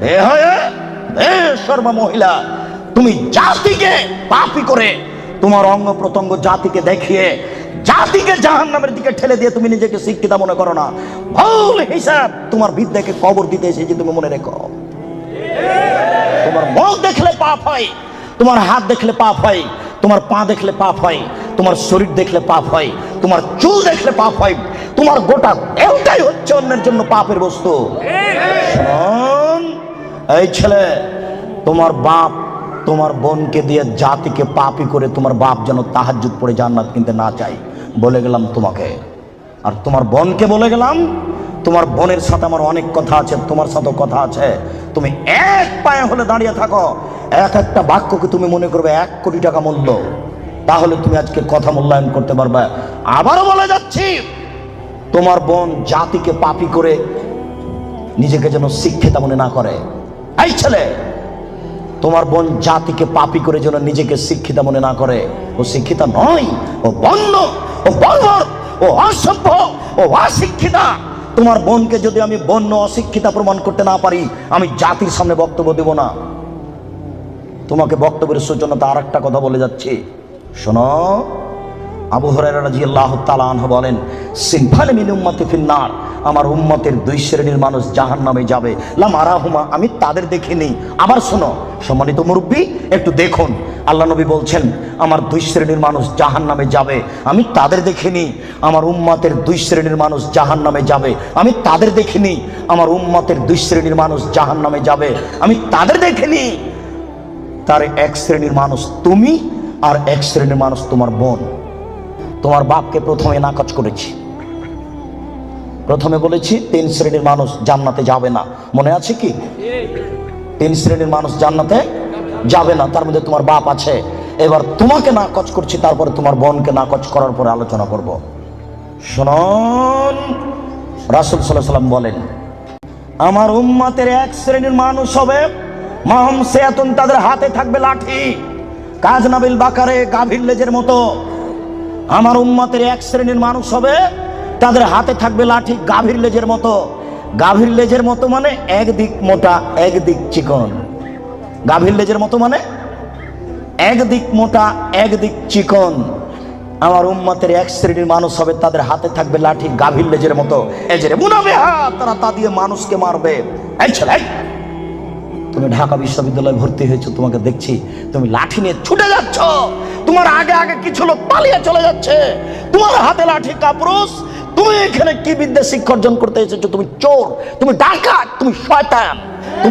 বেশরম মহিলা, তুমি জাতিকে পাপী করে, তোমার অঙ্গ প্রত্যঙ্গ জাতিকে দেখিয়ে জাতিকে জাহান্নামের দিকে ঠেলে দিয়ে তুমি নিজেকে শিক্ষিত মনে করো না। ভুল হিসাব তোমার বিদ্যাকে কবর দিতে এসেছে, তুমি মনে রেখো। তোমার মুখ দেখলে পাপ হয়, তোমার হাত দেখলে পাপ হয়, তোমার পা দেখলে পাপ হয়, তোমার শরীর দেখলে পাপ হয়, তোমার চুল দেখলে পাপ হয়, তোমার গোটা দেহটাই হচ্ছে অন্যের জন্য পাপের বস্তু। শোন এই ছেলে, তোমার বাপ তোমার বোনকে দিয়ে জাতিকে পাপী করে তোমার বাপ যেন তাহাজ্জুদ পড়ে জান্নাত কিনতে না চাই, বলে গেলাম তোমাকে। আর তোমার বোনকে বলে গেলাম, তোমার বোনের সাথে আমার অনেক কথা আছে, তোমার সাথেও কথা আছে। তুমি এক পায়ে হলে দাঁড়িয়ে থাকো, এক একটা বাক্যকে তুমি মনে করবে 1 কোটি টাকা মূল্য, তাহলে তুমি আজকে কথা মূল্যায়ন করতে পারবে। আবারও বলে যাচ্ছি, তোমার বোন জাতিকে পাপী করে নিজেকে যেন শিক্ষিতা মনে না করে। এই ছেলে, তোমার বোন জাতিকে পাপী করে যেন নিজেকে শিক্ষিতা মনে না করে। ও শিক্ষিতা নয়, ও বন্য, ও বর্বর, ও অসভ্য, ও অশিক্ষিতা। তোমার বোনকে যদি আমি বন্য অশিক্ষিতা প্রমাণ করতে না পারি, আমি জাতির সামনে বক্তব্য দেব না। তোমাকে বক্তব্যের সূচনাতে আর একটা কথা বলে যাচ্ছি, শোনো। আবু হুরায়রা রাদিয়াল্লাহু তাআলা আনহু বলেন, সিনফানি মিন উম্মতি ফিন্নার, আমার উম্মতের 2 শ্রেণীর মানুষ জাহান্নামে যাবে, লাম আরাহুমা, আমি তাদের দেখিনি। আবার শোনো সম্মানিত মুরব্বী, একটু দেখুন, আল্লাহ নবী বলছেন আমার 2 শ্রেণীর মানুষ জাহান্নামে যাবে, আমি তাদের দেখিনি। আমার উম্মতের 2 শ্রেণীর মানুষ জাহান্নামে যাবে, আমি তাদের দেখিনি। আমার উম্মতের 2 শ্রেণীর মানুষ জাহান্নামে যাবে, আমি তাদের দেখিনি। তার 1 শ্রেণীর মানুষ তুমি, আর 1 শ্রেণীর মানুষ তোমার বোন। তোমার বাপকে প্রথমে নাকচ করেছি, প্রথমে বলেছি 3 শ্রেণীর মানুষ জান্নাতে যাবে না, মনে আছে কি? 3 শ্রেণীর মানুষ জান্নাতে যাবে না, তার মধ্যে তোমার বাপ আছে। এবার তোমাকে নাকচ করছি, তারপরে তোমার বোনকে নাকচ করার পরে আলোচনা করব। শুনুন, রাসূল সাল্লাল্লাহু আলাইহি ওয়াসাল্লাম বলেন, আমার উম্মতের 1 শ্রেণীর মানুষ হবে মাহম সেয়াতুন, তাদের হাতে থাকবে লাঠি, কাজনাবিল বাকারে, গাভীর লেজের মতো। আমার উম্মতের 1 শ্রেণীর মানুষ হবে, তাদের হাতে থাকবে লাঠি, গাভীর লেজের মতো। গাভীর লেজের মতো মানে একদিক মোটা একদিক চিকন। গাভীর লেজের মতো মানে একদিক মোটা একদিক চিকন। আমার উম্মতের 1 শ্রেণীর মানুষ হবে, তাদের হাতে থাকবে লাঠি, গাভীর লেজের মতো। এজরে মুনাবিহা, তারা তা দিয়ে মানুষকে মারবে। এই ছেলে, তুমি ঢাকা বিশ্ববিদ্যালয়ে ভর্তি হয়েছো, তোমাকে দেখছি তুমি লাঠি নিয়ে ছুটে যাচ্ছ, তোমার আগে আগে কিছু লোক পালিয়ে চলে যাচ্ছে, তোমার হাতে লাঠি কাপুরুষ। তুমি এখানে কি বিদ্যা শিক্ষা অর্জন করতে এসেছো? তুমি চোর, তুমি ডাকাত, তুমি শয়তান।